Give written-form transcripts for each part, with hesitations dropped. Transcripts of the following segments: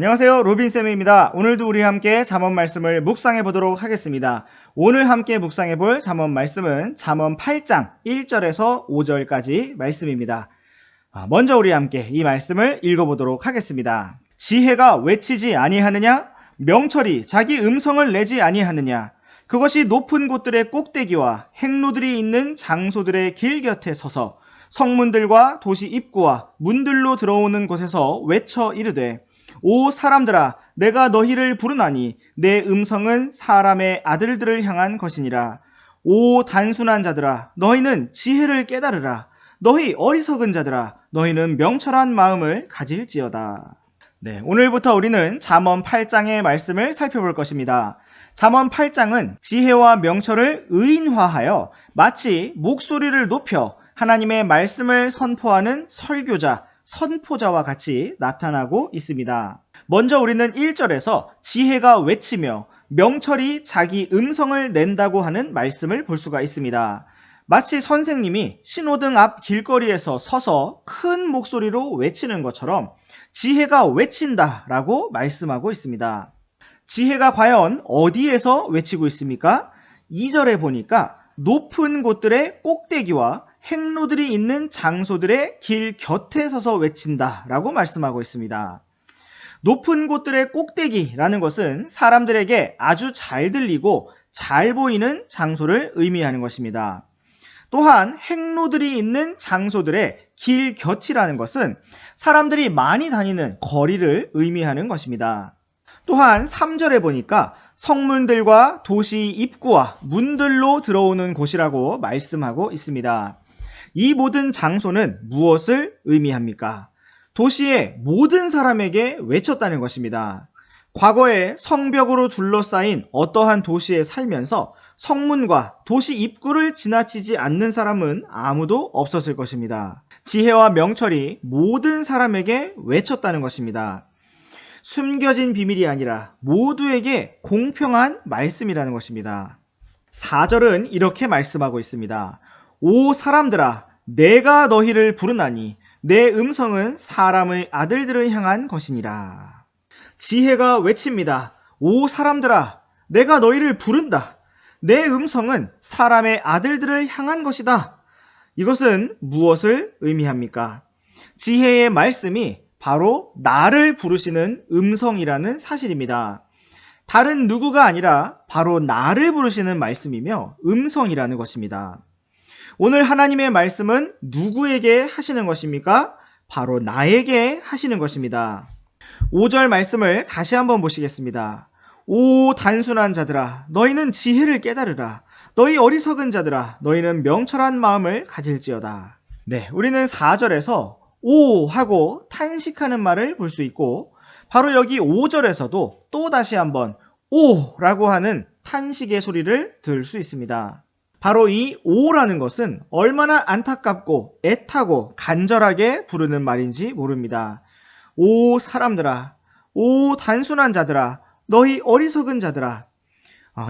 안녕하세요, 로빈쌤입니다. 오늘도 우리 함께 잠언 말씀을 묵상해 보도록 하겠습니다. 오늘 함께 묵상해 볼 잠언 말씀은 잠언 8장 1절에서 5절까지 말씀입니다. 먼저 우리 함께 이 말씀을 읽어보도록 하겠습니다. 지혜가 외치지 아니하느냐? 명철이 자기 음성을 내지 아니하느냐? 그것이 높은 곳들의 꼭대기와 행로들이 있는 장소들의 길 곁에 서서 성문들과 도시 입구와 문들로 들어오는 곳에서 외쳐 이르되 오 사람들아, 내가 너희를 부르나니 내 음성은 사람의 아들들을 향한 것이니라. 오 단순한 자들아, 너희는 지혜를 깨달으라. 너희 어리석은 자들아, 너희는 명철한 마음을 가질지어다. 오늘부터 우리는 잠언 8장의 말씀을 살펴볼 것입니다. 잠언 8장은 지혜와 명철을 의인화하여 마치 목소리를 높여 하나님의 말씀을 선포하는 설교자, 선포자와 같이 나타나고 있습니다. 먼저 우리는 1절에서 지혜가 외치며 명철이 자기 음성을 낸다고 하는 말씀을 볼 수가 있습니다. 마치 선생님이 신호등 앞 길거리에서 서서 큰 목소리로 외치는 것처럼 지혜가 외친다라고 말씀하고 있습니다. 지혜가 과연 어디에서 외치고 있습니까? 2절에 보니까 높은 곳들의 꼭대기와 행로들이 있는 장소들의 길 곁에 서서 외친다라고 말씀하고 있습니다. 높은 곳들의 꼭대기라는 것은 사람들에게 아주 잘 들리고 잘 보이는 장소를 의미하는 것입니다. 또한 행로들이 있는 장소들의 길 곁이라는 것은 사람들이 많이 다니는 거리를 의미하는 것입니다. 또한 3절에 보니까 성문들과 도시 입구와 문들로 들어오는 곳이라고 말씀하고 있습니다. 이 모든 장소는 무엇을 의미합니까? 도시의 모든 사람에게 외쳤다는 것입니다. 과거에 성벽으로 둘러싸인 어떠한 도시에 살면서 성문과 도시 입구를 지나치지 않는 사람은 아무도 없었을 것입니다. 지혜와 명철이 모든 사람에게 외쳤다는 것입니다. 숨겨진 비밀이 아니라 모두에게 공평한 말씀이라는 것입니다. 4절은 이렇게 말씀하고 있습니다. 오 사람들아, 내가 너희를 부르나니 내 음성은 사람의 아들들을 향한 것이니라. 지혜가 외칩니다. 오 사람들아, 내가 너희를 부른다. 내 음성은 사람의 아들들을 향한 것이다. 이것은 무엇을 의미합니까? 지혜의 말씀이 바로 나를 부르시는 음성이라는 사실입니다. 다른 누구가 아니라 바로 나를 부르시는 말씀이며 음성이라는 것입니다. 오늘 하나님의 말씀은 누구에게 하시는 것입니까? 바로 나에게 하시는 것입니다. 5절 말씀을 다시 한번 보시겠습니다. 오 단순한 자들아, 너희는 지혜를 깨달으라. 너희 어리석은 자들아, 너희는 명철한 마음을 가질지어다. 우리는 4절에서 오 하고 탄식하는 말을 볼 수 있고 바로 여기 5절에서도 또 다시 한번 오 라고 하는 탄식의 소리를 들을 수 있습니다. 바로 이 오라는 것은 얼마나 안타깝고 애타고 간절하게 부르는 말인지 모릅니다. 오 사람들아, 오 단순한 자들아, 너희 어리석은 자들아.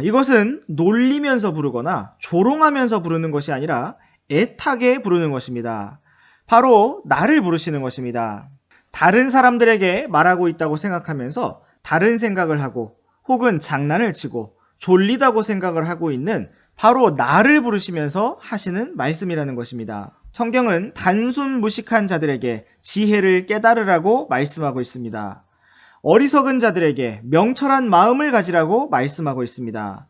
이것은 놀리면서 부르거나 조롱하면서 부르는 것이 아니라 애타게 부르는 것입니다. 바로 나를 부르시는 것입니다. 다른 사람들에게 말하고 있다고 생각하면서 다른 생각을 하고 혹은 장난을 치고 졸리다고 생각을 하고 있는 바로 나를 부르시면서 하시는 말씀이라는 것입니다. 성경은 단순 무식한 자들에게 지혜를 깨달으라고 말씀하고 있습니다. 어리석은 자들에게 명철한 마음을 가지라고 말씀하고 있습니다.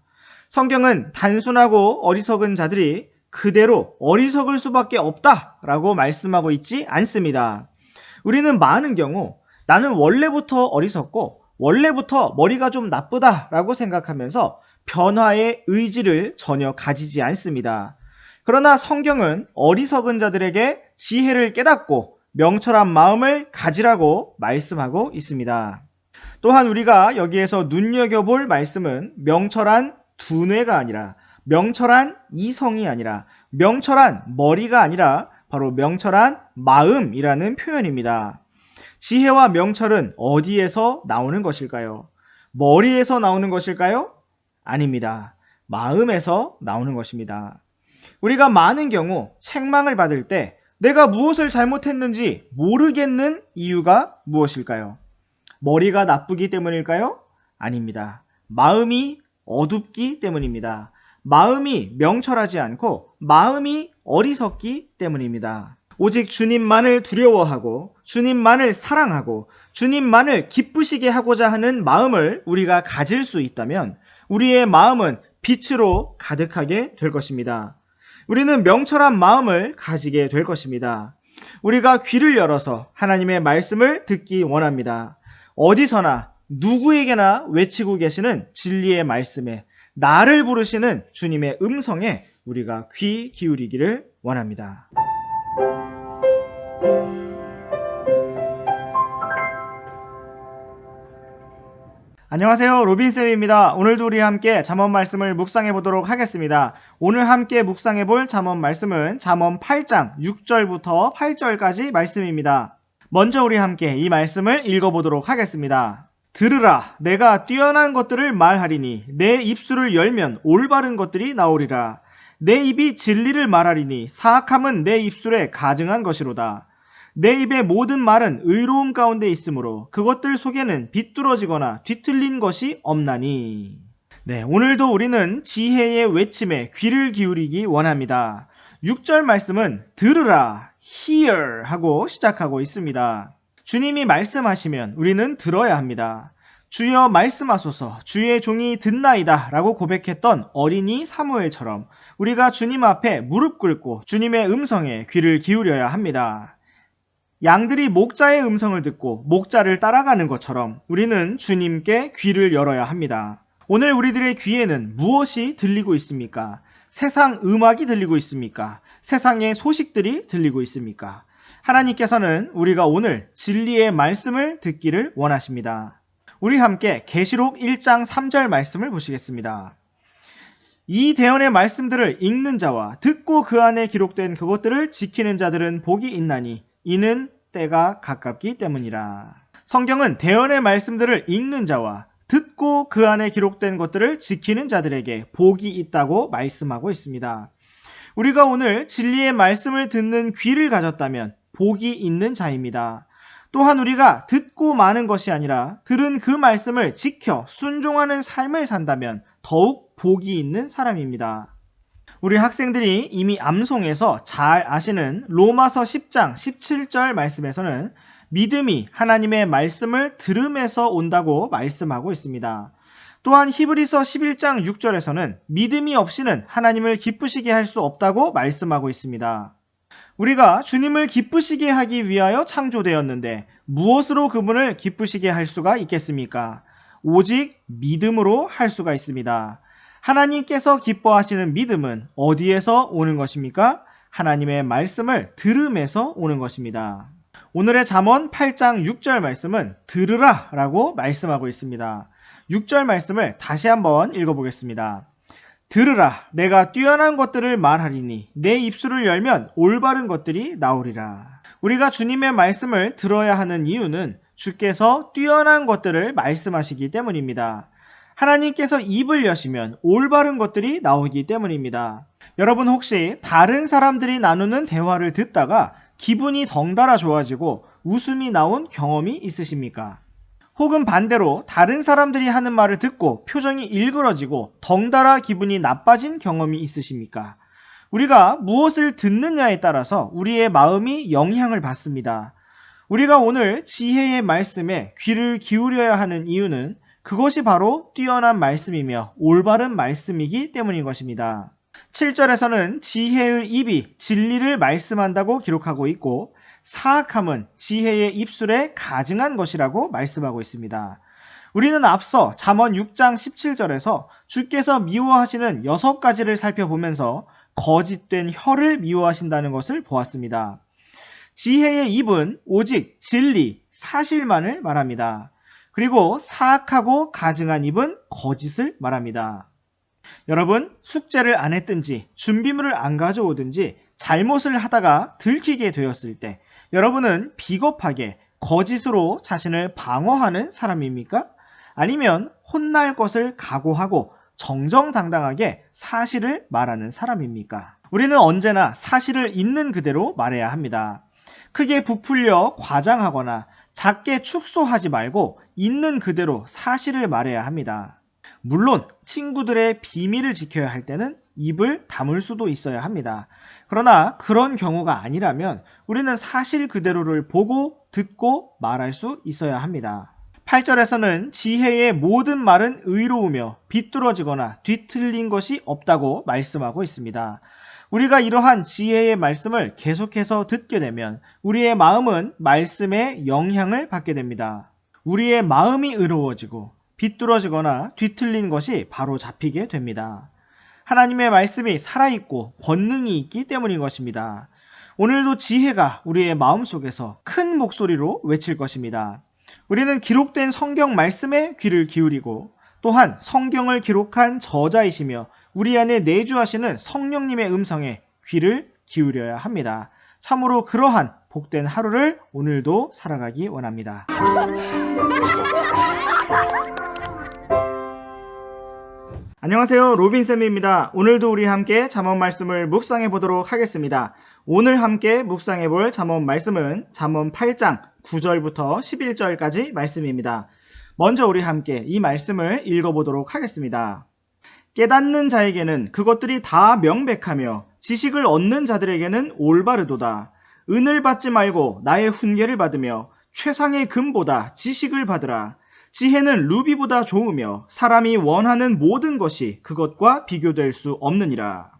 성경은 단순하고 어리석은 자들이 그대로 어리석을 수밖에 없다라고 말씀하고 있지 않습니다. 우리는 많은 경우 나는 원래부터 어리석고 원래부터 머리가 좀 나쁘다라고 생각하면서 변화의 의지를 전혀 가지지 않습니다. 그러나 성경은 어리석은 자들에게 지혜를 깨닫고 명철한 마음을 가지라고 말씀하고 있습니다. 또한 우리가 여기에서 눈여겨볼 말씀은 명철한 두뇌가 아니라 명철한 이성이 아니라 명철한 머리가 아니라 바로 명철한 마음이라는 표현입니다. 지혜와 명철은 어디에서 나오는 것일까요? 머리에서 나오는 것일까요? 아닙니다. 마음에서 나오는 것입니다. 우리가 많은 경우 책망을 받을 때 내가 무엇을 잘못했는지 모르겠는 이유가 무엇일까요? 머리가 나쁘기 때문일까요? 아닙니다. 마음이 어둡기 때문입니다. 마음이 명철하지 않고 마음이 어리석기 때문입니다. 오직 주님만을 두려워하고 주님만을 사랑하고 주님만을 기쁘시게 하고자 하는 마음을 우리가 가질 수 있다면 우리의 마음은 빛으로 가득하게 될 것입니다. 우리는 명철한 마음을 가지게 될 것입니다. 우리가 귀를 열어서 하나님의 말씀을 듣기 원합니다. 어디서나 누구에게나 외치고 계시는 진리의 말씀에 나를 부르시는 주님의 음성에 우리가 귀 기울이기를 원합니다. 안녕하세요, 로빈쌤입니다. 오늘도 우리 함께 잠언 말씀을 묵상해 보도록 하겠습니다. 오늘 함께 묵상해 볼 잠언 말씀은 잠언 8장 6절부터 8절까지 말씀입니다. 먼저 우리 함께 이 말씀을 읽어보도록 하겠습니다. 들으라, 내가 뛰어난 것들을 말하리니 내 입술을 열면 올바른 것들이 나오리라. 내 입이 진리를 말하리니 사악함은 내 입술에 가증한 것이로다. 내 입의 모든 말은 의로움 가운데 있으므로 그것들 속에는 비뚤어지거나 뒤틀린 것이 없나니. 네, 오늘도 우리는 지혜의 외침에 귀를 기울이기 원합니다. 6절 말씀은 들으라, hear 하고 시작하고 있습니다. 주님이 말씀하시면 우리는 들어야 합니다. 주여 말씀하소서, 주의 종이 듣나이다 라고 고백했던 어린이 사무엘처럼 우리가 주님 앞에 무릎 꿇고 주님의 음성에 귀를 기울여야 합니다. 양들이 목자의 음성을 듣고 목자를 따라가는 것처럼 우리는 주님께 귀를 열어야 합니다. 오늘 우리들의 귀에는 무엇이 들리고 있습니까? 세상 음악이 들리고 있습니까? 세상의 소식들이 들리고 있습니까? 하나님께서는 우리가 오늘 진리의 말씀을 듣기를 원하십니다. 우리 함께 계시록 1장 3절 말씀을 보시겠습니다. 이 대언의 말씀들을 읽는 자와 듣고 그 안에 기록된 그것들을 지키는 자들은 복이 있나니 이는 때가 가깝기 때문이라. 성경은 대언의 말씀들을 읽는 자와 듣고 그 안에 기록된 것들을 지키는 자들에게 복이 있다고 말씀하고 있습니다. 우리가 오늘 진리의 말씀을 듣는 귀를 가졌다면 복이 있는 자입니다. 또한 우리가 듣고 마는 것이 아니라 들은 그 말씀을 지켜 순종하는 삶을 산다면 더욱 복이 있는 사람입니다. 우리 학생들이 이미 암송해서 잘 아시는 로마서 10장 17절 말씀에서는 믿음이 하나님의 말씀을 들음에서 온다고 말씀하고 있습니다. 또한 히브리서 11장 6절에서는 믿음이 없이는 하나님을 기쁘시게 할 수 없다고 말씀하고 있습니다. 우리가 주님을 기쁘시게 하기 위하여 창조되었는데 무엇으로 그분을 기쁘시게 할 수가 있겠습니까? 오직 믿음으로 할 수가 있습니다. 하나님께서 기뻐하시는 믿음은 어디에서 오는 것입니까? 하나님의 말씀을 들음에서 오는 것입니다. 오늘의 잠언 8장 6절 말씀은 들으라 라고 말씀하고 있습니다. 6절 말씀을 다시 한번 읽어보겠습니다. 들으라, 내가 뛰어난 것들을 말하리니 내 입술을 열면 올바른 것들이 나오리라. 우리가 주님의 말씀을 들어야 하는 이유는 주께서 뛰어난 것들을 말씀하시기 때문입니다. 하나님께서 입을 여시면 올바른 것들이 나오기 때문입니다. 여러분 혹시 다른 사람들이 나누는 대화를 듣다가 기분이 덩달아 좋아지고 웃음이 나온 경험이 있으십니까? 혹은 반대로 다른 사람들이 하는 말을 듣고 표정이 일그러지고 덩달아 기분이 나빠진 경험이 있으십니까? 우리가 무엇을 듣느냐에 따라서 우리의 마음이 영향을 받습니다. 우리가 오늘 지혜의 말씀에 귀를 기울여야 하는 이유는 그것이 바로 뛰어난 말씀이며 올바른 말씀이기 때문인 것입니다. 7절에서는 지혜의 입이 진리를 말씀한다고 기록하고 있고 사악함은 지혜의 입술에 가증한 것이라고 말씀하고 있습니다. 우리는 앞서 잠언 6장 17절에서 주께서 미워하시는 6가지를 살펴보면서 거짓된 혀를 미워하신다는 것을 보았습니다. 지혜의 입은 오직 진리, 사실만을 말합니다. 그리고 사악하고 가증한 입은 거짓을 말합니다. 여러분, 숙제를 안 했든지 준비물을 안 가져오든지 잘못을 하다가 들키게 되었을 때 여러분은 비겁하게 거짓으로 자신을 방어하는 사람입니까? 아니면 혼날 것을 각오하고 정정당당하게 사실을 말하는 사람입니까? 우리는 언제나 사실을 있는 그대로 말해야 합니다. 크게 부풀려 과장하거나 작게 축소하지 말고 있는 그대로 사실을 말해야 합니다. 물론 친구들의 비밀을 지켜야 할 때는 입을 다물 수도 있어야 합니다. 그러나 그런 경우가 아니라면 우리는 사실 그대로를 보고 듣고 말할 수 있어야 합니다. 8절에서는 지혜의 모든 말은 의로우며 비뚤어지거나 뒤틀린 것이 없다고 말씀하고 있습니다. 우리가 이러한 지혜의 말씀을 계속해서 듣게 되면 우리의 마음은 말씀의 영향을 받게 됩니다. 우리의 마음이 의로워지고 비뚤어지거나 뒤틀린 것이 바로 잡히게 됩니다. 하나님의 말씀이 살아있고 권능이 있기 때문인 것입니다. 오늘도 지혜가 우리의 마음속에서 큰 목소리로 외칠 것입니다. 우리는 기록된 성경 말씀에 귀를 기울이고 또한 성경을 기록한 저자이시며 우리 안에 내주하시는 성령님의 음성에 귀를 기울여야 합니다. 참으로 그러한 복된 하루를 오늘도 살아가기 원합니다. 안녕하세요, 로빈쌤입니다. 오늘도 우리 함께 잠언 말씀을 묵상해 보도록 하겠습니다. 오늘 함께 묵상해 볼 잠언 말씀은 잠언 8장 9절부터 11절까지 말씀입니다. 먼저 우리 함께 이 말씀을 읽어보도록 하겠습니다. 깨닫는 자에게는 그것들이 다 명백하며 지식을 얻는 자들에게는 올바르도다. 은을 받지 말고 나의 훈계를 받으며 최상의 금보다 지식을 받으라. 지혜는 루비보다 좋으며 사람이 원하는 모든 것이 그것과 비교될 수 없느니라.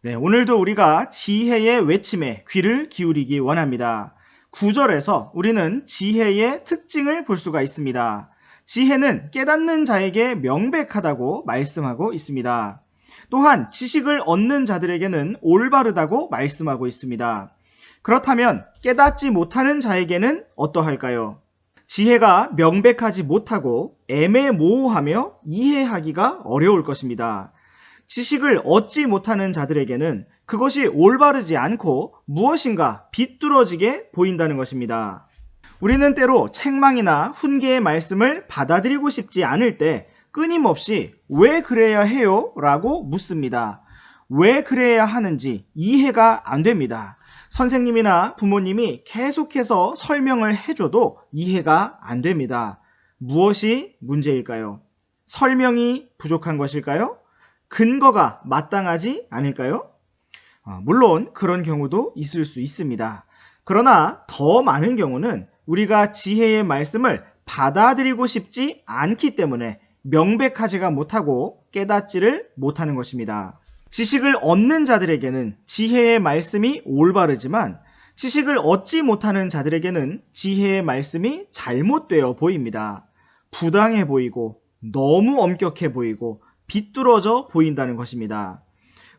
네, 오늘도 우리가 지혜의 외침에 귀를 기울이기 원합니다. 9절에서 우리는 지혜의 특징을 볼 수가 있습니다. 지혜는 깨닫는 자에게 명백하다고 말씀하고 있습니다. 또한 지식을 얻는 자들에게는 올바르다고 말씀하고 있습니다. 그렇다면 깨닫지 못하는 자에게는 어떠할까요? 지혜가 명백하지 못하고 애매모호하며 이해하기가 어려울 것입니다. 지식을 얻지 못하는 자들에게는 그것이 올바르지 않고 무엇인가 비뚤어지게 보인다는 것입니다. 우리는 때로 책망이나 훈계의 말씀을 받아들이고 싶지 않을 때 끊임없이 왜 그래야 해요? 라고 묻습니다. 왜 그래야 하는지 이해가 안 됩니다. 선생님이나 부모님이 계속해서 설명을 해줘도 이해가 안 됩니다. 무엇이 문제일까요? 설명이 부족한 것일까요? 근거가 마땅하지 않을까요? 물론 그런 경우도 있을 수 있습니다. 그러나 더 많은 경우는 우리가 지혜의 말씀을 받아들이고 싶지 않기 때문에 명백하지가 못하고 깨닫지를 못하는 것입니다. 지식을 얻는 자들에게는 지혜의 말씀이 올바르지만 지식을 얻지 못하는 자들에게는 지혜의 말씀이 잘못되어 보입니다. 부당해 보이고 너무 엄격해 보이고 비뚤어져 보인다는 것입니다.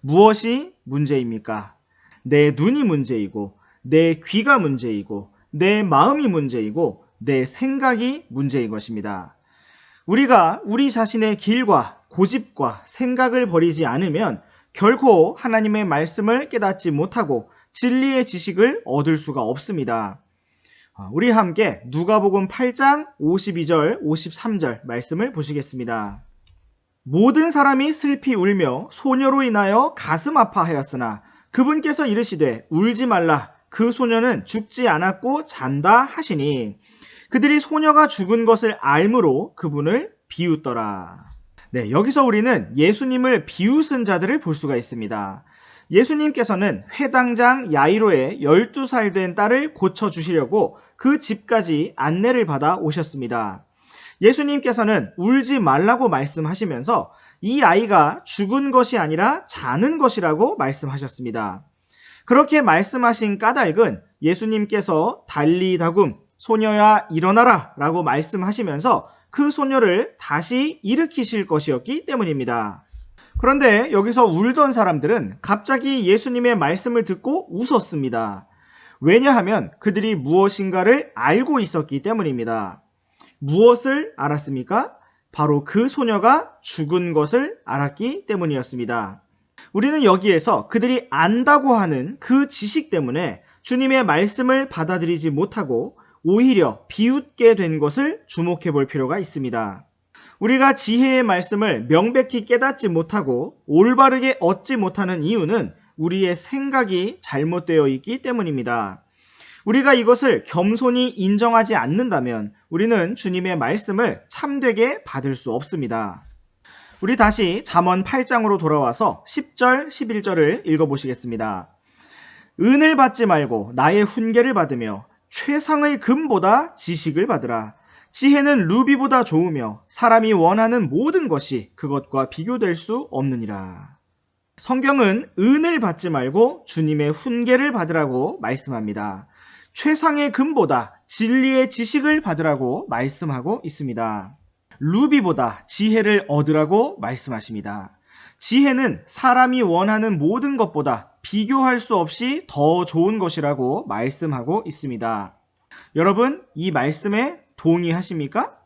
무엇이 문제입니까? 내 눈이 문제이고 내 귀가 문제이고 내 마음이 문제이고 내 생각이 문제인 것입니다. 우리가 우리 자신의 길과 고집과 생각을 버리지 않으면 결코 하나님의 말씀을 깨닫지 못하고 진리의 지식을 얻을 수가 없습니다. 우리 함께 누가복음 8장 52절 53절 말씀을 보시겠습니다. 모든 사람이 슬피 울며 소녀로 인하여 가슴 아파하였으나 그분께서 이르시되 울지 말라 그 소녀는 죽지 않았고 잔다 하시니 그들이 소녀가 죽은 것을 알므로 그분을 비웃더라. 네, 여기서 우리는 예수님을 비웃은 자들을 볼 수가 있습니다. 예수님께서는 회당장 야이로의 12살 된 딸을 고쳐주시려고 그 집까지 안내를 받아 오셨습니다. 예수님께서는 울지 말라고 말씀하시면서 이 아이가 죽은 것이 아니라 자는 것이라고 말씀하셨습니다. 그렇게 말씀하신 까닭은 예수님께서 달리다굼 소녀야 일어나라 라고 말씀하시면서 그 소녀를 다시 일으키실 것이었기 때문입니다. 그런데 여기서 울던 사람들은 갑자기 예수님의 말씀을 듣고 웃었습니다. 왜냐하면 그들이 무엇인가를 알고 있었기 때문입니다. 무엇을 알았습니까? 바로 그 소녀가 죽은 것을 알았기 때문이었습니다. 우리는 여기에서 그들이 안다고 하는 그 지식 때문에 주님의 말씀을 받아들이지 못하고 오히려 비웃게 된 것을 주목해 볼 필요가 있습니다. 우리가 지혜의 말씀을 명백히 깨닫지 못하고 올바르게 얻지 못하는 이유는 우리의 생각이 잘못되어 있기 때문입니다. 우리가 이것을 겸손히 인정하지 않는다면 우리는 주님의 말씀을 참되게 받을 수 없습니다. 우리 다시 잠언 8장으로 돌아와서 10절, 11절을 읽어보시겠습니다. 은을 받지 말고 나의 훈계를 받으며 최상의 금보다 지식을 받으라. 지혜는 루비보다 좋으며 사람이 원하는 모든 것이 그것과 비교될 수 없느니라. 성경은 은을 받지 말고 주님의 훈계를 받으라고 말씀합니다. 최상의 금보다 진리의 지식을 받으라고 말씀하고 있습니다. 루비보다 지혜를 얻으라고 말씀하십니다. 지혜는 사람이 원하는 모든 것보다 비교할 수 없이 더 좋은 것이라고 말씀하고 있습니다. 여러분, 이 말씀에 동의하십니까?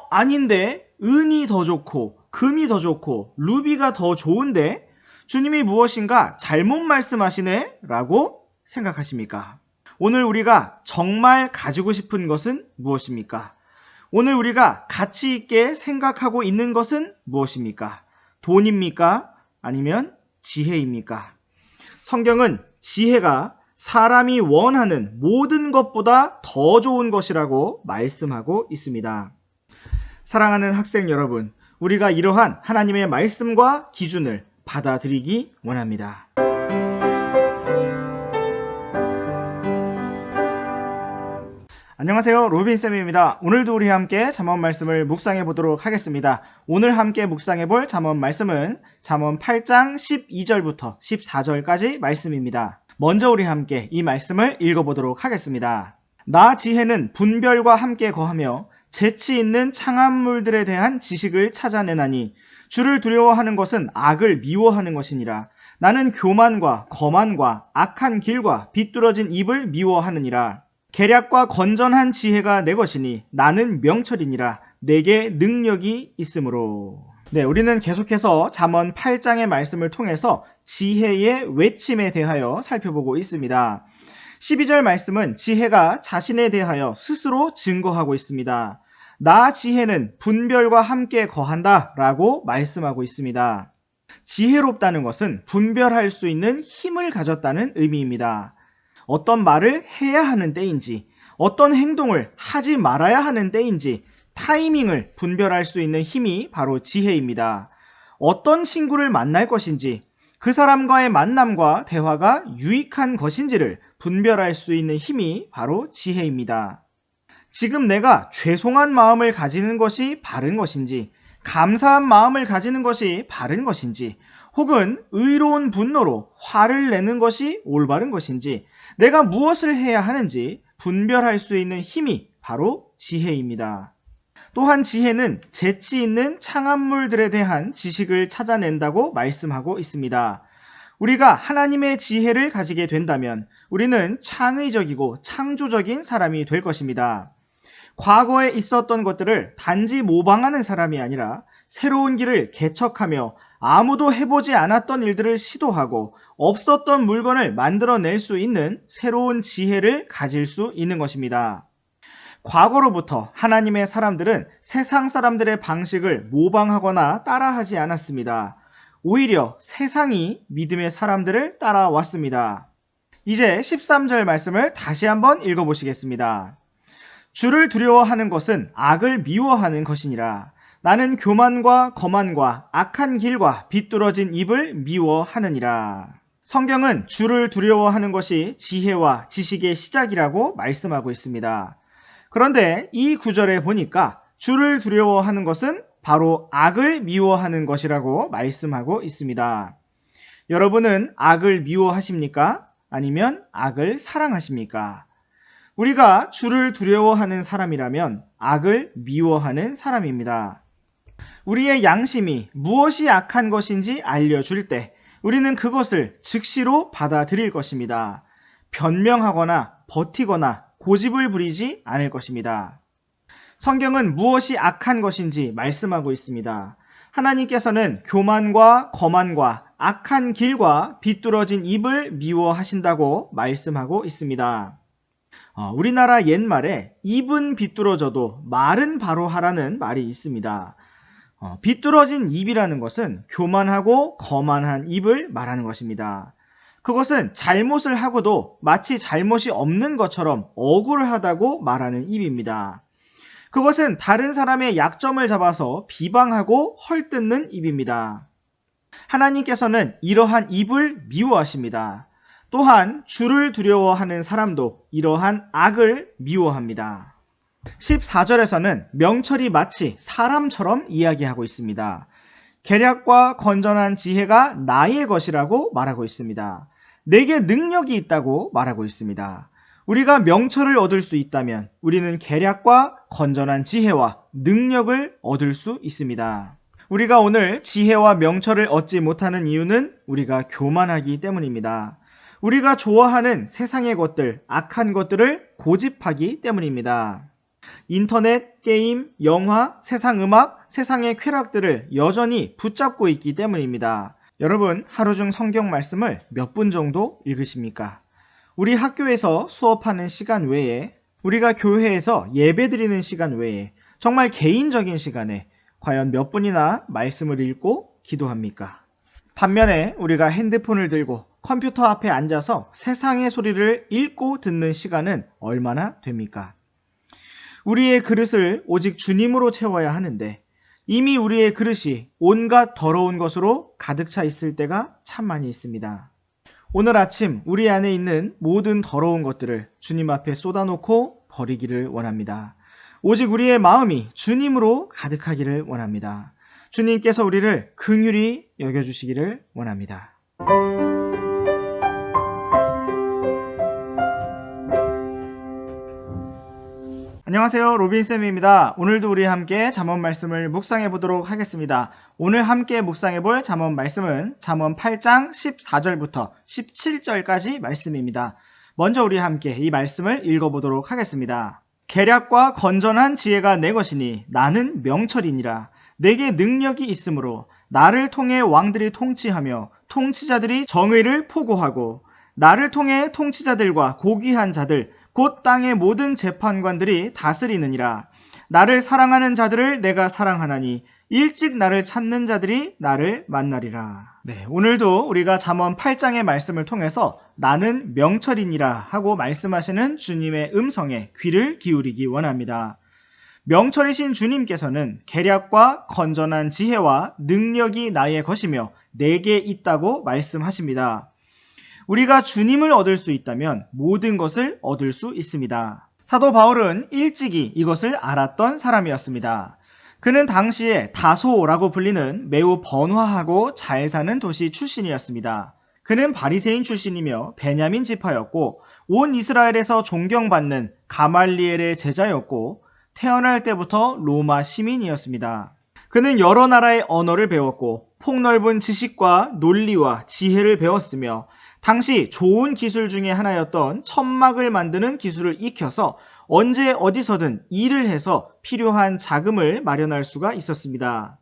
아닌데 은이 더 좋고 금이 더 좋고 루비가 더 좋은데 주님이 무엇인가 잘못 말씀하시네? 라고 생각하십니까? 오늘 우리가 정말 가지고 싶은 것은 무엇입니까? 오늘 우리가 가치 있게 생각하고 있는 것은 무엇입니까? 돈입니까? 아니면 지혜입니까? 성경은 지혜가 사람이 원하는 모든 것보다 더 좋은 것이라고 말씀하고 있습니다. 사랑하는 학생 여러분, 우리가 이러한 하나님의 말씀과 기준을 받아들이기 원합니다. 안녕하세요, 로빈쌤입니다. 오늘도 우리 함께 잠언 말씀을 묵상해 보도록 하겠습니다. 오늘 함께 묵상해 볼 잠언 말씀은 잠언 8장 12절부터 14절까지 말씀입니다. 먼저 우리 함께 이 말씀을 읽어보도록 하겠습니다. 나 지혜는 분별과 함께 거하며 재치 있는 창암물들에 대한 지식을 찾아내나니 주를 두려워하는 것은 악을 미워하는 것이니라. 나는 교만과 거만과 악한 길과 비뚤어진 입을 미워하느니라. 계략과 건전한 지혜가 내 것이니 나는 명철이니라. 내게 능력이 있으므로. 네, 우리는 계속해서 잠언 8장의 말씀을 통해서 지혜의 외침에 대하여 살펴보고 있습니다. 12절 말씀은 지혜가 자신에 대하여 스스로 증거하고 있습니다. 나 지혜는 분별과 함께 거한다 라고 말씀하고 있습니다. 지혜롭다는 것은 분별할 수 있는 힘을 가졌다는 의미입니다. 어떤 말을 해야 하는 때인지, 어떤 행동을 하지 말아야 하는 때인지 타이밍을 분별할 수 있는 힘이 바로 지혜입니다. 어떤 친구를 만날 것인지, 그 사람과의 만남과 대화가 유익한 것인지를 분별할 수 있는 힘이 바로 지혜입니다. 지금 내가 죄송한 마음을 가지는 것이 바른 것인지, 감사한 마음을 가지는 것이 바른 것인지, 혹은 의로운 분노로 화를 내는 것이 올바른 것인지, 내가 무엇을 해야 하는지 분별할 수 있는 힘이 바로 지혜입니다. 또한 지혜는 재치 있는 창암물들에 대한 지식을 찾아낸다고 말씀하고 있습니다. 우리가 하나님의 지혜를 가지게 된다면 우리는 창의적이고 창조적인 사람이 될 것입니다. 과거에 있었던 것들을 단지 모방하는 사람이 아니라 새로운 길을 개척하며 아무도 해보지 않았던 일들을 시도하고 없었던 물건을 만들어낼 수 있는 새로운 지혜를 가질 수 있는 것입니다. 과거로부터 하나님의 사람들은 세상 사람들의 방식을 모방하거나 따라하지 않았습니다. 오히려 세상이 믿음의 사람들을 따라왔습니다. 이제 13절 말씀을 다시 한번 읽어보시겠습니다. 주를 두려워하는 것은 악을 미워하는 것이니라. 나는 교만과 거만과 악한 길과 비뚤어진 입을 미워하느니라. 성경은 주를 두려워하는 것이 지혜와 지식의 시작이라고 말씀하고 있습니다. 그런데 이 구절에 보니까 주를 두려워하는 것은 바로 악을 미워하는 것이라고 말씀하고 있습니다. 여러분은 악을 미워하십니까? 아니면 악을 사랑하십니까? 우리가 주를 두려워하는 사람이라면 악을 미워하는 사람입니다. 우리의 양심이 무엇이 악한 것인지 알려줄 때 우리는 그것을 즉시로 받아들일 것입니다. 변명하거나 버티거나 고집을 부리지 않을 것입니다. 성경은 무엇이 악한 것인지 말씀하고 있습니다. 하나님께서는 교만과 거만과 악한 길과 비뚤어진 입을 미워하신다고 말씀하고 있습니다. 우리나라 옛말에 입은 비뚤어져도 말은 바로 하라는 말이 있습니다. 비뚤어진 입이라는 것은 교만하고 거만한 입을 말하는 것입니다. 그것은 잘못을 하고도 마치 잘못이 없는 것처럼 억울하다고 말하는 입입니다. 그것은 다른 사람의 약점을 잡아서 비방하고 헐뜯는 입입니다. 하나님께서는 이러한 입을 미워하십니다. 또한 주를 두려워하는 사람도 이러한 악을 미워합니다. 14절에서는 명철이 마치 사람처럼 이야기하고 있습니다. 계략과 건전한 지혜가 나의 것이라고 말하고 있습니다. 내게 능력이 있다고 말하고 있습니다. 우리가 명철을 얻을 수 있다면 우리는 계략과 건전한 지혜와 능력을 얻을 수 있습니다. 우리가 오늘 지혜와 명철을 얻지 못하는 이유는 우리가 교만하기 때문입니다. 우리가 좋아하는 세상의 것들, 악한 것들을 고집하기 때문입니다. 인터넷, 게임, 영화, 세상 음악, 세상의 쾌락들을 여전히 붙잡고 있기 때문입니다. 여러분, 하루 중 성경 말씀을 몇 분 정도 읽으십니까? 우리 학교에서 수업하는 시간 외에, 우리가 교회에서 예배드리는 시간 외에, 정말 개인적인 시간에 과연 몇 분이나 말씀을 읽고 기도합니까? 반면에 우리가 핸드폰을 들고 컴퓨터 앞에 앉아서 세상의 소리를 읽고 듣는 시간은 얼마나 됩니까? 우리의 그릇을 오직 주님으로 채워야 하는데 이미 우리의 그릇이 온갖 더러운 것으로 가득 차 있을 때가 참 많이 있습니다. 오늘 아침 우리 안에 있는 모든 더러운 것들을 주님 앞에 쏟아놓고 버리기를 원합니다. 오직 우리의 마음이 주님으로 가득하기를 원합니다. 주님께서 우리를 긍휼히 여겨주시기를 원합니다. 안녕하세요, 로빈쌤입니다. 오늘도 우리 함께 잠언 말씀을 묵상해 보도록 하겠습니다. 오늘 함께 묵상해 볼 잠언 말씀은 잠언 8장 14절부터 17절까지 말씀입니다. 먼저 우리 함께 이 말씀을 읽어보도록 하겠습니다. 계략과 건전한 지혜가 내 것이니 나는 명철이니라. 내게 능력이 있으므로 나를 통해 왕들이 통치하며 통치자들이 정의를 포고하고 나를 통해 통치자들과 고귀한 자들 곧 땅의 모든 재판관들이 다스리느니라. 나를 사랑하는 자들을 내가 사랑하나니 일찍 나를 찾는 자들이 나를 만나리라. 네, 오늘도 우리가 잠언 8장의 말씀을 통해서 나는 명철이니라 하고 말씀하시는 주님의 음성에 귀를 기울이기 원합니다. 명철이신 주님께서는 계략과 건전한 지혜와 능력이 나의 것이며 내게 있다고 말씀하십니다. 우리가 주님을 얻을 수 있다면 모든 것을 얻을 수 있습니다. 사도 바울은 일찍이 이것을 알았던 사람이었습니다. 그는 당시에 다소라고 불리는 매우 번화하고 잘 사는 도시 출신이었습니다. 그는 바리새인 출신이며 베냐민 지파였고 온 이스라엘에서 존경받는 가말리엘의 제자였고 태어날 때부터 로마 시민이었습니다. 그는 여러 나라의 언어를 배웠고 폭넓은 지식과 논리와 지혜를 배웠으며 당시 좋은 기술 중에 하나였던 천막을 만드는 기술을 익혀서 언제 어디서든 일을 해서 필요한 자금을 마련할 수가 있었습니다.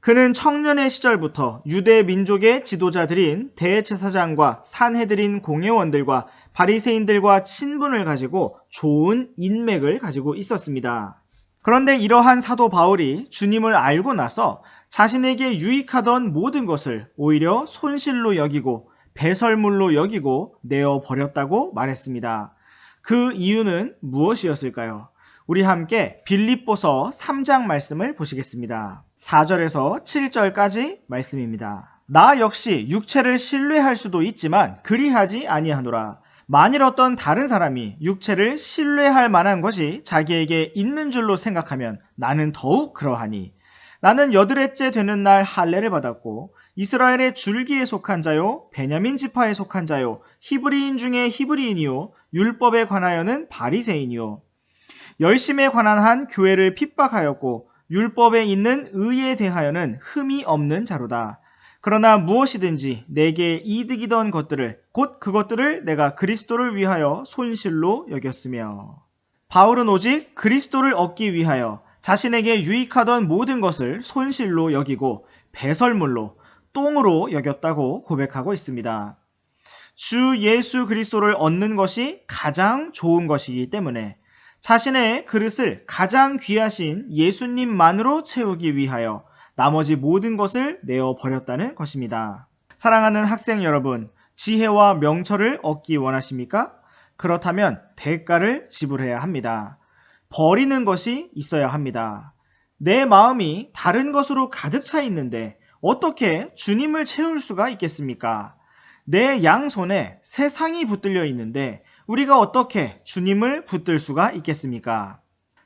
그는 청년의 시절부터 유대 민족의 지도자들인 대제사장과 산헤드린 공회원들과 바리새인들과 친분을 가지고 좋은 인맥을 가지고 있었습니다. 그런데 이러한 사도 바울이 주님을 알고 나서 자신에게 유익하던 모든 것을 오히려 손실로 여기고 배설물로 여기고 내어버렸다고 말했습니다. 그 이유는 무엇이었을까요? 우리 함께 빌립보서 3장 말씀을 보시겠습니다. 4절에서 7절까지 말씀입니다. 나 역시 육체를 신뢰할 수도 있지만 그리하지 아니하노라. 만일 어떤 다른 사람이 육체를 신뢰할 만한 것이 자기에게 있는 줄로 생각하면 나는 더욱 그러하니 나는 여드렛째 되는 날 할례를 받았고 이스라엘의 줄기에 속한 자요 베냐민 지파에 속한 자요 히브리인 중에 히브리인이요 율법에 관하여는 바리새인이요 열심에 관한 한 교회를 핍박하였고 율법에 있는 의에 대하여는 흠이 없는 자로다. 그러나 무엇이든지 내게 이득이던 것들을 곧 그것들을 내가 그리스도를 위하여 손실로 여겼으며 바울은 오직 그리스도를 얻기 위하여 자신에게 유익하던 모든 것을 손실로 여기고 배설물로 똥으로 여겼다고 고백하고 있습니다. 주 예수 그리스도를 얻는 것이 가장 좋은 것이기 때문에 자신의 그릇을 가장 귀하신 예수님만으로 채우기 위하여 나머지 모든 것을 내어버렸다는 것입니다. 사랑하는 학생 여러분, 지혜와 명철을 얻기 원하십니까? 그렇다면 대가를 지불해야 합니다. 버리는 것이 있어야 합니다. 내 마음이 다른 것으로 가득 차 있는데 어떻게 주님을 채울 수가 있겠습니까? 내 양손에 세상이 붙들려 있는데 우리가 어떻게 주님을 붙들 수가 있겠습니까?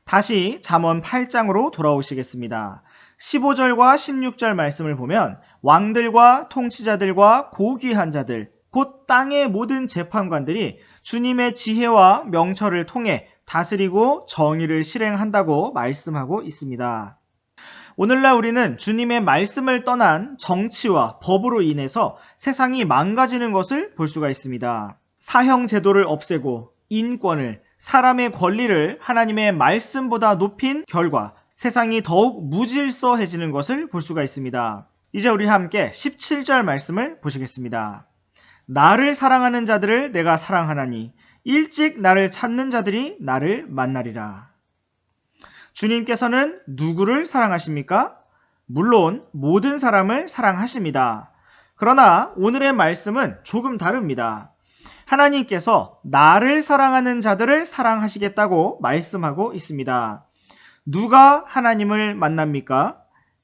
다시 잠언 8장으로 돌아오시겠습니다. 15절과 16절 말씀을 보면 왕들과 통치자들과 고귀한 자들, 곧 땅의 모든 재판관들이 주님의 지혜와 명철을 통해 다스리고 정의를 실행한다고 말씀하고 있습니다. 오늘날 우리는 주님의 말씀을 떠난 정치와 법으로 인해서 세상이 망가지는 것을 볼 수가 있습니다. 사형 제도를 없애고 인권을, 사람의 권리를 하나님의 말씀보다 높인 결과 세상이 더욱 무질서해지는 것을 볼 수가 있습니다. 이제 우리 함께 17절 말씀을 보시겠습니다. 나를 사랑하는 자들을 내가 사랑하나니 일찍 나를 찾는 자들이 나를 만나리라. 주님께서는 누구를 사랑하십니까? 물론 모든 사람을 사랑하십니다. 그러나 오늘의 말씀은 조금 다릅니다. 하나님께서 나를 사랑하는 자들을 사랑하시겠다고 말씀하고 있습니다. 누가 하나님을 만납니까?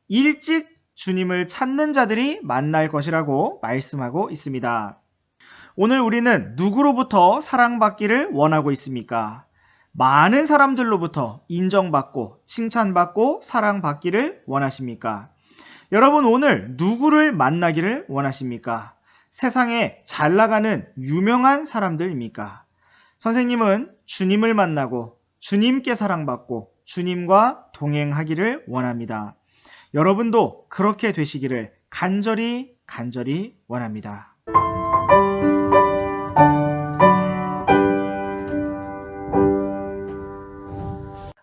일찍 주님을 찾는 자들이 만날 것이라고 말씀하고 있습니다. 오늘 우리는 누구로부터 사랑받기를 원하고 있습니까? 많은 사람들로부터 인정받고 칭찬받고 사랑받기를 원하십니까? 여러분 오늘 누구를 만나기를 원하십니까? 세상에 잘 나가는 유명한 사람들입니까? 선생님은 주님을 만나고 주님께 사랑받고 주님과 동행하기를 원합니다. 여러분도 그렇게 되시기를 간절히 원합니다.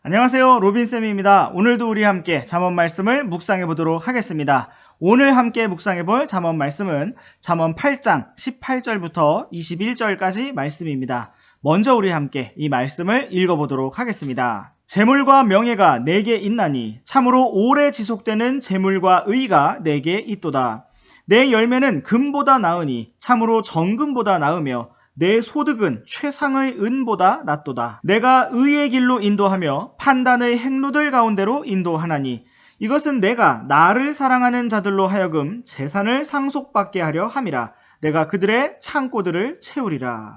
안녕하세요, 로빈쌤입니다. 오늘도 우리 함께 잠언 말씀을 묵상해 보도록 하겠습니다. 오늘 함께 묵상해 볼 잠언 말씀은 잠언 8장 18절부터 21절까지 말씀입니다. 먼저 우리 함께 이 말씀을 읽어보도록 하겠습니다. 재물과 명예가 내게 있나니 참으로 오래 지속되는 재물과 의가 내게 있도다. 내 열매는 금보다 나으니 참으로 정금보다 나으며 내 소득은 최상의 은보다 낫도다. 내가 의의 길로 인도하며 판단의 행로들 가운데로 인도하나니 이것은 내가 나를 사랑하는 자들로 하여금 재산을 상속받게 하려 함이라. 내가 그들의 창고들을 채우리라.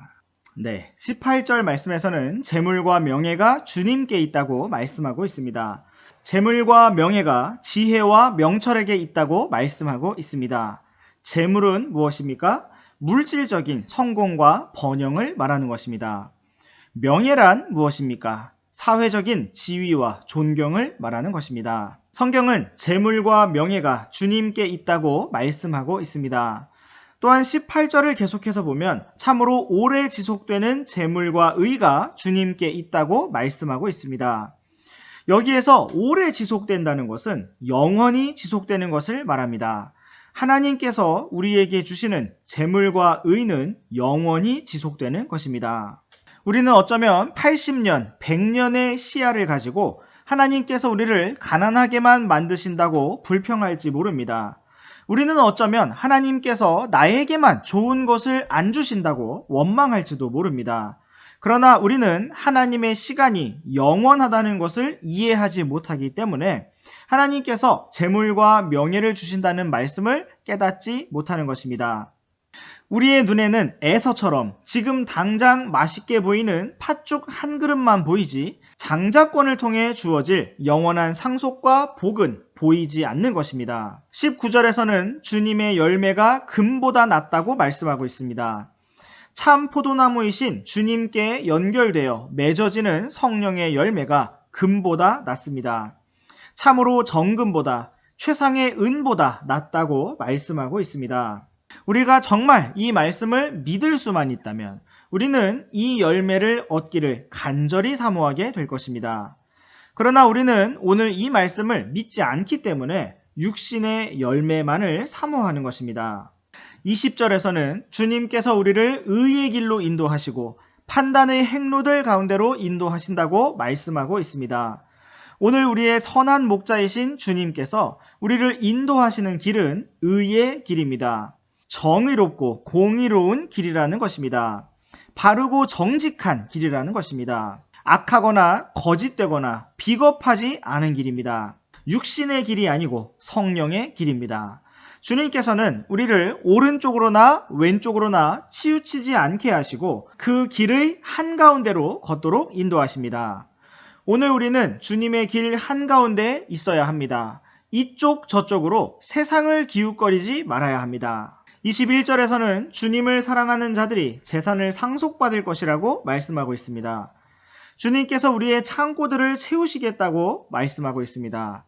네, 18절 말씀에서는 재물과 명예가 주님께 있다고 말씀하고 있습니다. 재물과 명예가 지혜와 명철에게 있다고 말씀하고 있습니다. 재물은 무엇입니까? 물질적인 성공과 번영을 말하는 것입니다. 명예란 무엇입니까? 사회적인 지위와 존경을 말하는 것입니다. 성경은 재물과 명예가 주님께 있다고 말씀하고 있습니다. 또한 18절을 계속해서 보면 참으로 오래 지속되는 재물과 의가 주님께 있다고 말씀하고 있습니다. 여기에서 오래 지속된다는 것은 영원히 지속되는 것을 말합니다. 하나님께서 우리에게 주시는 재물과 의는 영원히 지속되는 것입니다. 우리는 어쩌면 80년, 100년의 시야를 가지고 하나님께서 우리를 가난하게만 만드신다고 불평할지 모릅니다. 우리는 어쩌면 하나님께서 나에게만 좋은 것을 안 주신다고 원망할지도 모릅니다. 그러나 우리는 하나님의 시간이 영원하다는 것을 이해하지 못하기 때문에 하나님께서 재물과 명예를 주신다는 말씀을 깨닫지 못하는 것입니다. 우리의 눈에는 에서처럼 지금 당장 맛있게 보이는 팥죽 한 그릇만 보이지 장자권을 통해 주어질 영원한 상속과 복은 보이지 않는 것입니다. 19절에서는 주님의 열매가 금보다 낫다고 말씀하고 있습니다. 참 포도나무이신 주님께 연결되어 맺어지는 성령의 열매가 금보다 낫습니다. 참으로 정금보다 최상의 은보다 낫다고 말씀하고 있습니다. 우리가 정말 이 말씀을 믿을 수만 있다면 우리는 이 열매를 얻기를 간절히 사모하게 될 것입니다. 그러나 우리는 오늘 이 말씀을 믿지 않기 때문에 육신의 열매만을 사모하는 것입니다. 20절에서는 주님께서 우리를 의의 길로 인도하시고 판단의 행로들 가운데로 인도하신다고 말씀하고 있습니다. 오늘 우리의 선한 목자이신 주님께서 우리를 인도하시는 길은 의의 길입니다. 정의롭고 공의로운 길이라는 것입니다. 바르고 정직한 길이라는 것입니다. 악하거나 거짓되거나 비겁하지 않은 길입니다. 육신의 길이 아니고 성령의 길입니다. 주님께서는 우리를 오른쪽으로나 왼쪽으로나 치우치지 않게 하시고 그 길의 한가운데로 걷도록 인도하십니다. 오늘 우리는 주님의 길 한가운데 있어야 합니다. 이쪽 저쪽으로 세상을 기웃거리지 말아야 합니다. 21절에서는 주님을 사랑하는 자들이 재산을 상속받을 것이라고 말씀하고 있습니다. 주님께서 우리의 창고들을 채우시겠다고 말씀하고 있습니다.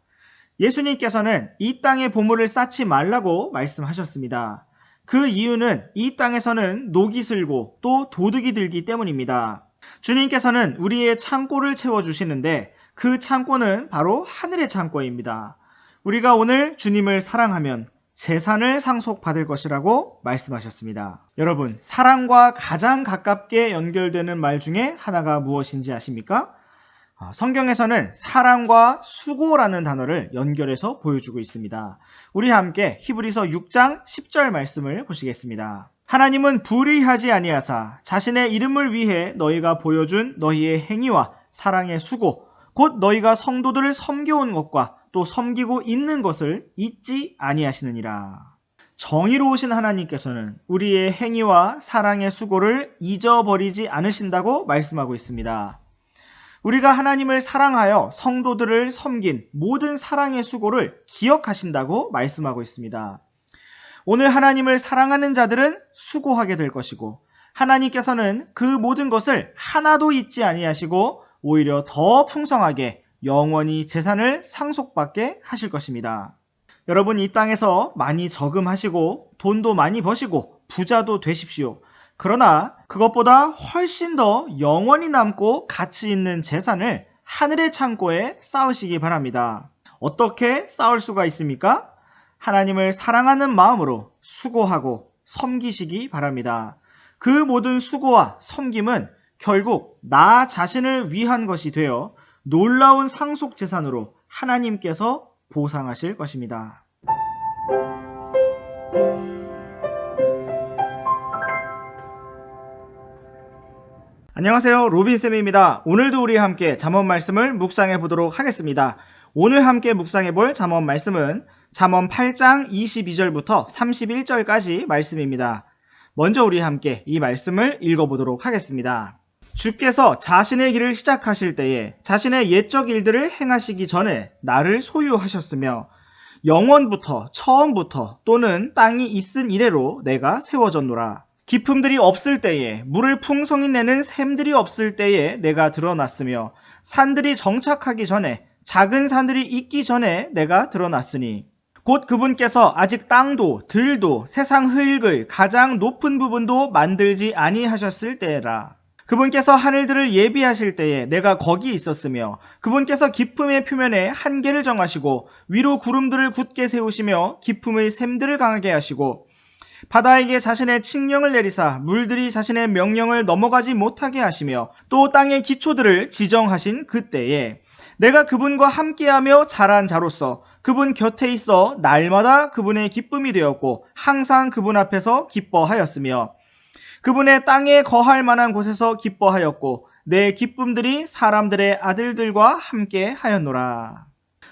예수님께서는 이 땅에 보물을 쌓지 말라고 말씀하셨습니다. 그 이유는 이 땅에서는 녹이 슬고 또 도둑이 들기 때문입니다. 주님께서는 우리의 창고를 채워주시는데 그 창고는 바로 하늘의 창고입니다. 우리가 오늘 주님을 사랑하면 재산을 상속받을 것이라고 말씀하셨습니다. 여러분, 사랑과 가장 가깝게 연결되는 말 중에 하나가 무엇인지 아십니까? 성경에서는 사랑과 수고라는 단어를 연결해서 보여주고 있습니다. 우리 함께 히브리서 6장 10절 말씀을 보시겠습니다. 하나님은 불의하지 아니하사 자신의 이름을 위해 너희가 보여준 너희의 행위와 사랑의 수고, 곧 너희가 성도들을 섬겨온 것과 또 섬기고 있는 것을 잊지 아니하시느니라. 정의로우신 하나님께서는 우리의 행위와 사랑의 수고를 잊어버리지 않으신다고 말씀하고 있습니다. 우리가 하나님을 사랑하여 성도들을 섬긴 모든 사랑의 수고를 기억하신다고 말씀하고 있습니다. 오늘 하나님을 사랑하는 자들은 수고하게 될 것이고 하나님께서는 그 모든 것을 하나도 잊지 아니하시고 오히려 더 풍성하게 영원히 재산을 상속받게 하실 것입니다. 여러분, 이 땅에서 많이 저금하시고 돈도 많이 버시고 부자도 되십시오. 그러나 그것보다 훨씬 더 영원히 남고 가치 있는 재산을 하늘의 창고에 쌓으시기 바랍니다. 어떻게 쌓을 수가 있습니까? 하나님을 사랑하는 마음으로 수고하고 섬기시기 바랍니다. 그 모든 수고와 섬김은 결국 나 자신을 위한 것이 되어 놀라운 상속 재산으로 하나님께서 보상하실 것입니다. 안녕하세요, 로빈쌤입니다. 오늘도 우리와 함께 잠언 말씀을 묵상해 보도록 하겠습니다. 오늘 함께 묵상해 볼 잠언 말씀은 잠언 8장 22절부터 31절까지 말씀입니다. 먼저 우리 함께 이 말씀을 읽어보도록 하겠습니다. 주께서 자신의 길을 시작하실 때에 자신의 옛적 일들을 행하시기 전에 나를 소유하셨으며 영원부터 처음부터 또는 땅이 있은 이래로 내가 세워졌노라. 기품들이 없을 때에 물을 풍성히 내는 샘들이 없을 때에 내가 드러났으며 산들이 정착하기 전에 작은 산들이 있기 전에 내가 드러났으니 곧 그분께서 아직 땅도 들도 세상 흙을 가장 높은 부분도 만들지 아니하셨을 때라. 그분께서 하늘들을 예비하실 때에 내가 거기 있었으며 그분께서 깊음의 표면에 한계를 정하시고 위로 구름들을 굳게 세우시며 깊음의 샘들을 강하게 하시고 바다에게 자신의 칙령을 내리사 물들이 자신의 명령을 넘어가지 못하게 하시며 또 땅의 기초들을 지정하신 그때에 내가 그분과 함께하며 자란 자로서 그분 곁에 있어 날마다 그분의 기쁨이 되었고 항상 그분 앞에서 기뻐하였으며 그분의 땅에 거할 만한 곳에서 기뻐하였고 내 기쁨들이 사람들의 아들들과 함께 하였노라.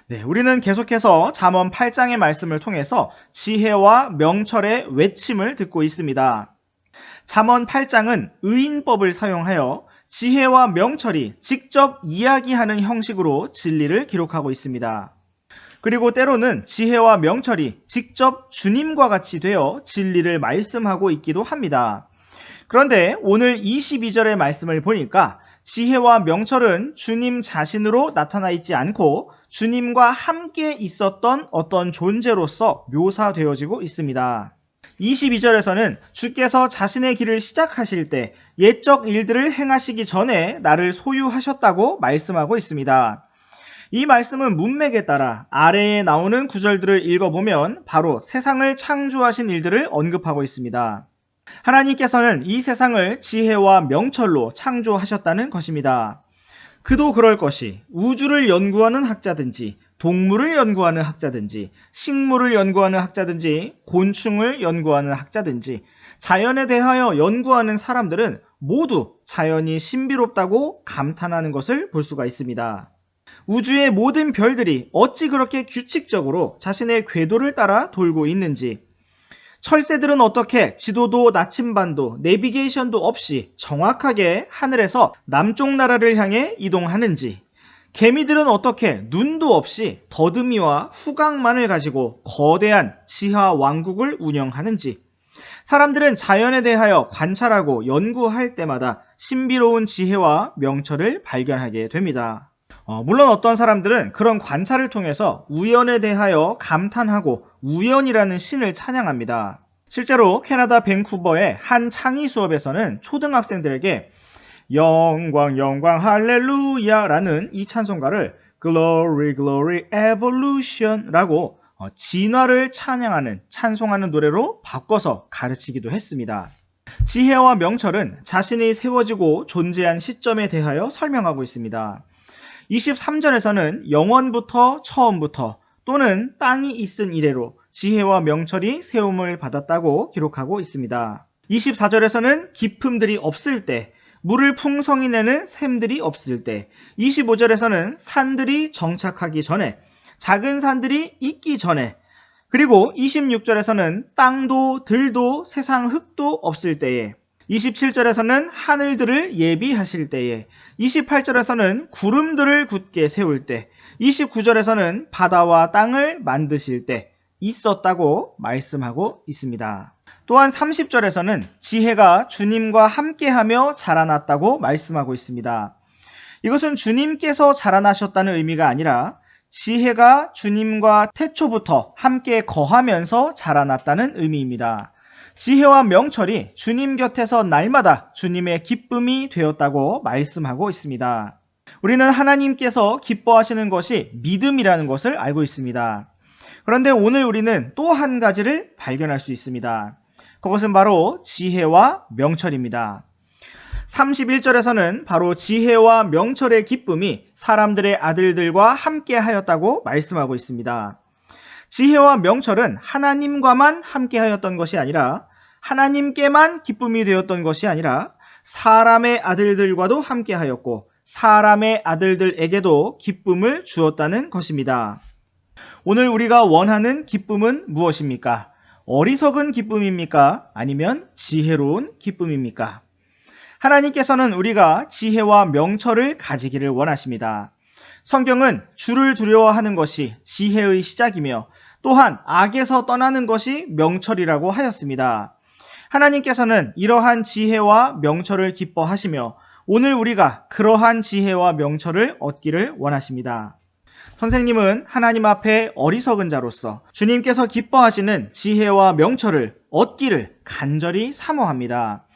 네, 우리는 계속해서 잠언 8장의 말씀을 통해서 지혜와 명철의 외침을 듣고 있습니다. 잠언 8장은 의인법을 사용하여 지혜와 명철이 직접 이야기하는 형식으로 진리를 기록하고 있습니다. 그리고 때로는 지혜와 명철이 직접 주님과 같이 되어 진리를 말씀하고 있기도 합니다. 그런데 오늘 22절의 말씀을 보니까 지혜와 명철은 주님 자신으로 나타나 있지 않고 주님과 함께 있었던 어떤 존재로서 묘사되어지고 있습니다. 22절에서는 주께서 자신의 길을 시작하실 때 옛적 일들을 행하시기 전에 나를 소유하셨다고 말씀하고 있습니다. 이 말씀은 문맥에 따라 아래에 나오는 구절들을 읽어보면 바로 세상을 창조하신 일들을 언급하고 있습니다. 하나님께서는 이 세상을 지혜와 명철로 창조하셨다는 것입니다. 그도 그럴 것이 우주를 연구하는 학자든지 동물을 연구하는 학자든지 식물을 연구하는 학자든지 곤충을 연구하는 학자든지 자연에 대하여 연구하는 사람들은 모두 자연이 신비롭다고 감탄하는 것을 볼 수가 있습니다. 우주의 모든 별들이 어찌 그렇게 규칙적으로 자신의 궤도를 따라 돌고 있는지, 철새들은 어떻게 지도도 나침반도 내비게이션도 없이 정확하게 하늘에서 남쪽 나라를 향해 이동하는지, 개미들은 어떻게 눈도 없이 더듬이와 후각만을 가지고 거대한 지하 왕국을 운영하는지, 사람들은 자연에 대하여 관찰하고 연구할 때마다 신비로운 지혜와 명철을 발견하게 됩니다. 물론 어떤 사람들은 그런 관찰을 통해서 우연에 대하여 감탄하고 우연이라는 신을 찬양합니다. 실제로 캐나다 밴쿠버의 한 창의 수업에서는 초등학생들에게 영광 영광 할렐루야 라는 이 찬송가를 Glory Glory Evolution 라고 진화를 찬양하는 찬송하는 노래로 바꿔서 가르치기도 했습니다. 지혜와 명철은 자신이 세워지고 존재한 시점에 대하여 설명하고 있습니다. 23절에서는 영원부터 처음부터 또는 땅이 있은 이래로 지혜와 명철이 세움을 받았다고 기록하고 있습니다. 24절에서는 기품들이 없을 때, 물을 풍성히 내는 샘들이 없을 때, 25절에서는 산들이 정착하기 전에, 작은 산들이 있기 전에, 그리고 26절에서는 땅도 들도 세상 흙도 없을 때에, 27절에서는 하늘들을 예비하실 때에, 28절에서는 구름들을 굳게 세울 때, 29절에서는 바다와 땅을 만드실 때 있었다고 말씀하고 있습니다. 또한 30절에서는 지혜가 주님과 함께하며 자라났다고 말씀하고 있습니다. 이것은 주님께서 자라나셨다는 의미가 아니라 지혜가 주님과 태초부터 함께 거하면서 자라났다는 의미입니다. 지혜와 명철이 주님 곁에서 날마다 주님의 기쁨이 되었다고 말씀하고 있습니다. 우리는 하나님께서 기뻐하시는 것이 믿음이라는 것을 알고 있습니다. 그런데 오늘 우리는 또 한 가지를 발견할 수 있습니다. 그것은 바로 지혜와 명철입니다. 31절에서는 바로 지혜와 명철의 기쁨이 사람들의 아들들과 함께 하였다고 말씀하고 있습니다. 지혜와 명철은 하나님과만 함께 하였던 것이 아니라 하나님께만 기쁨이 되었던 것이 아니라 사람의 아들들과도 함께 하였고 사람의 아들들에게도 기쁨을 주었다는 것입니다. 오늘 우리가 원하는 기쁨은 무엇입니까? 어리석은 기쁨입니까? 아니면 지혜로운 기쁨입니까? 하나님께서는 우리가 지혜와 명철을 가지기를 원하십니다. 성경은 주를 두려워하는 것이 지혜의 시작이며 또한 악에서 떠나는 것이 명철이라고 하였습니다. 하나님께서는 이러한 지혜와 명철을 기뻐하시며 오늘 우리가 그러한 지혜와 명철을 얻기를 원하십니다. 선생님은 하나님 앞에 어리석은 자로서 주님께서 기뻐하시는 지혜와 명철을 얻기를 간절히 사모합니다.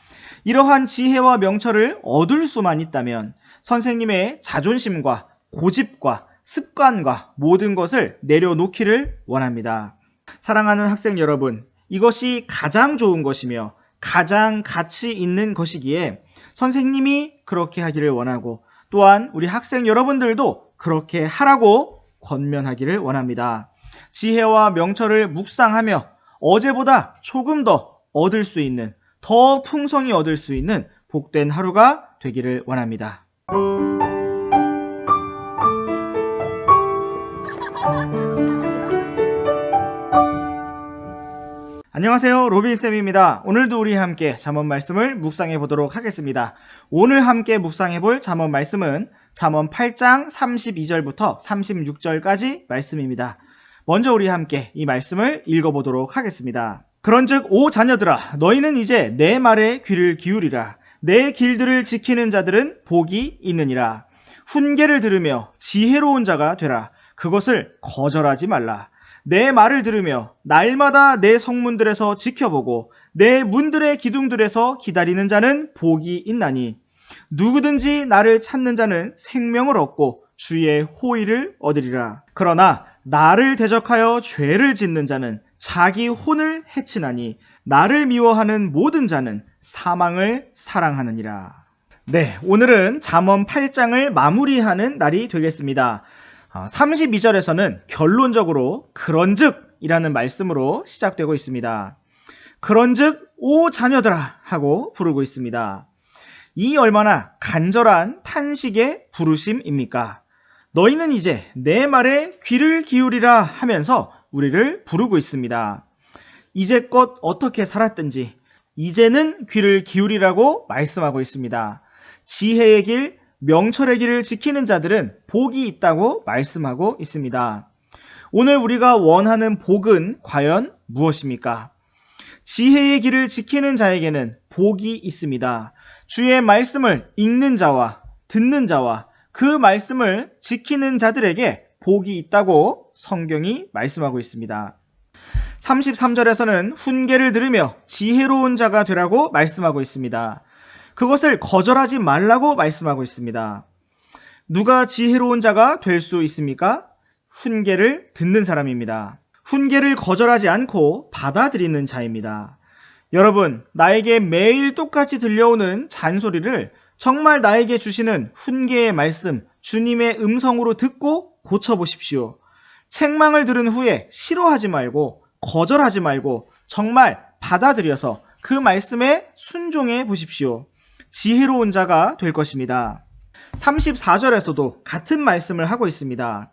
이러한 지혜와 명철을 얻을 수만 있다면 선생님의 자존심과 고집과 습관과 모든 것을 내려놓기를 원합니다. 사랑하는 학생 여러분, 이것이 가장 좋은 것이며 가장 가치 있는 것이기에 선생님이 그렇게 하기를 원하고 또한 우리 학생 여러분들도 그렇게 하라고 권면하기를 원합니다. 지혜와 명철을 묵상하며 어제보다 조금 더 얻을 수 있는, 더 풍성히 얻을 수 있는 복된 하루가 되기를 원합니다. 안녕하세요, 로빈쌤입니다. 오늘도 우리 함께 잠언 말씀을 묵상해 보도록 하겠습니다. 오늘 함께 묵상해 볼 잠언 말씀은 잠언 8장 32절부터 36절까지 말씀입니다. 먼저 우리 함께 이 말씀을 읽어보도록 하겠습니다. 그런즉 오 자녀들아, 너희는 이제 내 말에 귀를 기울이라. 내 길들을 지키는 자들은 복이 있느니라. 훈계를 들으며 지혜로운 자가 되라. 그것을 거절하지 말라. 내 말을 들으며 날마다 내 성문들에서 지켜보고 내 문들의 기둥들에서 기다리는 자는 복이 있나니 누구든지 나를 찾는 자는 생명을 얻고 주의 호의를 얻으리라. 그러나 나를 대적하여 죄를 짓는 자는 자기 혼을 해치나니 나를 미워하는 모든 자는 사망을 사랑하느니라. 네, 오늘은 잠언 8장을 마무리하는 날이 되겠습니다. 32절에서는 결론적으로 그런즉 이라는 말씀으로 시작되고 있습니다. 그런즉 오 자녀들아 하고 부르고 있습니다. 이 얼마나 간절한 탄식의 부르심입니까? 너희는 이제 내 말에 귀를 기울이라 하면서 우리를 부르고 있습니다. 이제껏 어떻게 살았든지 이제는 귀를 기울이라고 말씀하고 있습니다. 지혜의 길, 명철의 길을 지키는 자들은 복이 있다고 말씀하고 있습니다. 오늘 우리가 원하는 복은 과연 무엇입니까? 지혜의 길을 지키는 자에게는 복이 있습니다. 주의 말씀을 읽는 자와 듣는 자와 그 말씀을 지키는 자들에게 복이 있다고 성경이 말씀하고 있습니다. 33절에서는 훈계를 들으며 지혜로운 자가 되라고 말씀하고 있습니다. 그것을 거절하지 말라고 말씀하고 있습니다. 누가 지혜로운 자가 될 수 있습니까? 훈계를 듣는 사람입니다. 훈계를 거절하지 않고 받아들이는 자입니다. 여러분, 나에게 매일 똑같이 들려오는 잔소리를 정말 나에게 주시는 훈계의 말씀, 주님의 음성으로 듣고 고쳐보십시오. 책망을 들은 후에 싫어하지 말고 거절하지 말고 정말 받아들여서 그 말씀에 순종해 보십시오. 지혜로운 자가 될 것입니다. 34절에서도 같은 말씀을 하고 있습니다.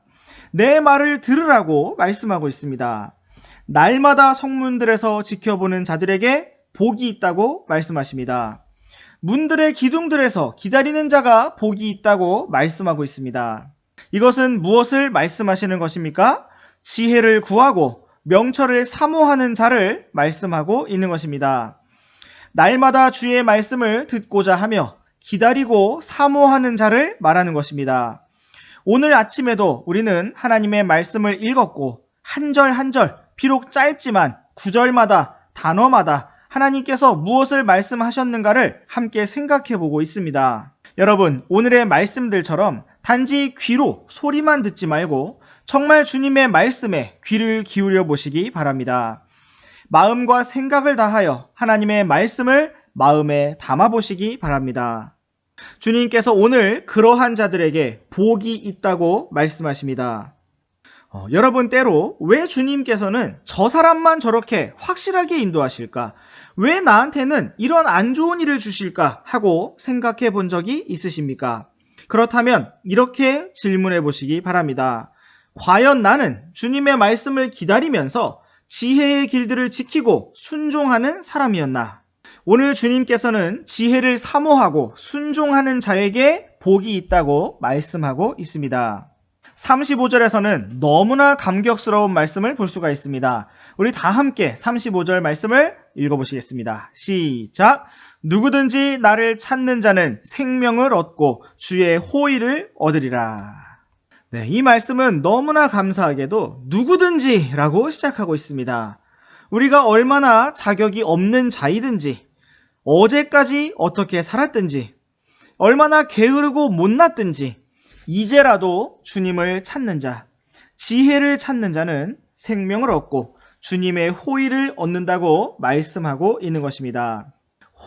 내 말을 들으라고 말씀하고 있습니다. 날마다 성문들에서 지켜보는 자들에게 복이 있다고 말씀하십니다. 문들의 기둥들에서 기다리는 자가 복이 있다고 말씀하고 있습니다. 이것은 무엇을 말씀하시는 것입니까? 지혜를 구하고 명철을 사모하는 자를 말씀하고 있는 것입니다. 날마다 주의 말씀을 듣고자 하며 기다리고 사모하는 자를 말하는 것입니다. 오늘 아침에도 우리는 하나님의 말씀을 읽었고 한 절 한 절 비록 짧지만 구절마다 단어마다 하나님께서 무엇을 말씀하셨는가를 함께 생각해 보고 있습니다. 여러분, 오늘의 말씀들처럼 단지 귀로 소리만 듣지 말고 정말 주님의 말씀에 귀를 기울여 보시기 바랍니다. 마음과 생각을 다하여 하나님의 말씀을 마음에 담아 보시기 바랍니다. 주님께서 오늘 그러한 자들에게 복이 있다고 말씀하십니다. 여러분, 때로 왜 주님께서는 저 사람만 저렇게 확실하게 인도하실까? 왜 나한테는 이런 안 좋은 일을 주실까? 하고 생각해 본 적이 있으십니까? 그렇다면 이렇게 질문해 보시기 바랍니다. 과연 나는 주님의 말씀을 기다리면서 지혜의 길들을 지키고 순종하는 사람이었나? 오늘 주님께서는 지혜를 사모하고 순종하는 자에게 복이 있다고 말씀하고 있습니다. 35절에서는 너무나 감격스러운 말씀을 볼 수가 있습니다. 우리 다 함께 35절 말씀을 읽어보시겠습니다. 시작! 누구든지 나를 찾는 자는 생명을 얻고 주의 호의를 얻으리라. 네, 이 말씀은 너무나 감사하게도 누구든지 라고 시작하고 있습니다. 우리가 얼마나 자격이 없는 자이든지, 어제까지 어떻게 살았든지, 얼마나 게으르고 못났든지, 이제라도 주님을 찾는 자, 지혜를 찾는 자는 생명을 얻고 주님의 호의를 얻는다고 말씀하고 있는 것입니다.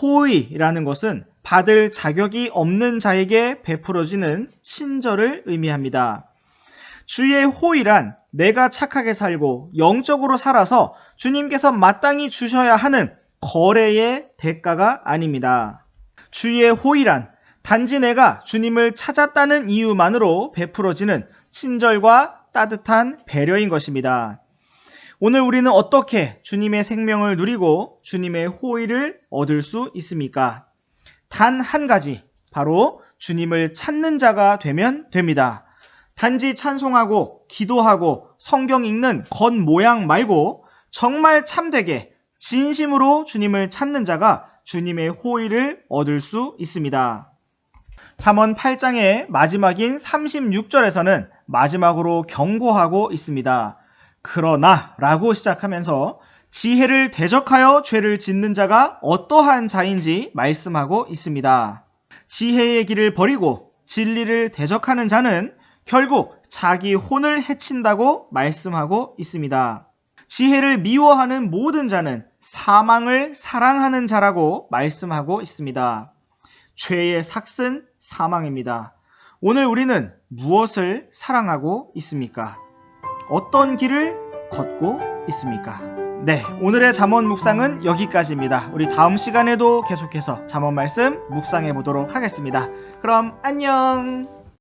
호의라는 것은 받을 자격이 없는 자에게 베풀어지는 친절을 의미합니다. 주의 호의란 내가 착하게 살고 영적으로 살아서 주님께서 마땅히 주셔야 하는 거래의 대가가 아닙니다. 주의 호의란 단지 내가 주님을 찾았다는 이유만으로 베풀어지는 친절과 따뜻한 배려인 것입니다. 오늘 우리는 어떻게 주님의 생명을 누리고 주님의 호의를 얻을 수 있습니까? 단 한 가지, 바로 주님을 찾는 자가 되면 됩니다. 단지 찬송하고 기도하고 성경 읽는 겉모양 말고 정말 참되게 진심으로 주님을 찾는 자가 주님의 호의를 얻을 수 있습니다. 잠언 8장의 마지막인 36절에서는 마지막으로 경고하고 있습니다. 그러나 라고 시작하면서 지혜를 대적하여 죄를 짓는 자가 어떠한 자인지 말씀하고 있습니다. 지혜의 길을 버리고 진리를 대적하는 자는 결국 자기 혼을 해친다고 말씀하고 있습니다. 지혜를 미워하는 모든 자는 사망을 사랑하는 자라고 말씀하고 있습니다. 죄의 삭은 사망입니다. 오늘 우리는 무엇을 사랑하고 있습니까? 어떤 길을 걷고 있습니까? 네, 오늘의 잠언 묵상은 여기까지입니다. 우리 다음 시간에도 계속해서 잠언 말씀 묵상해 보도록 하겠습니다. 그럼 안녕!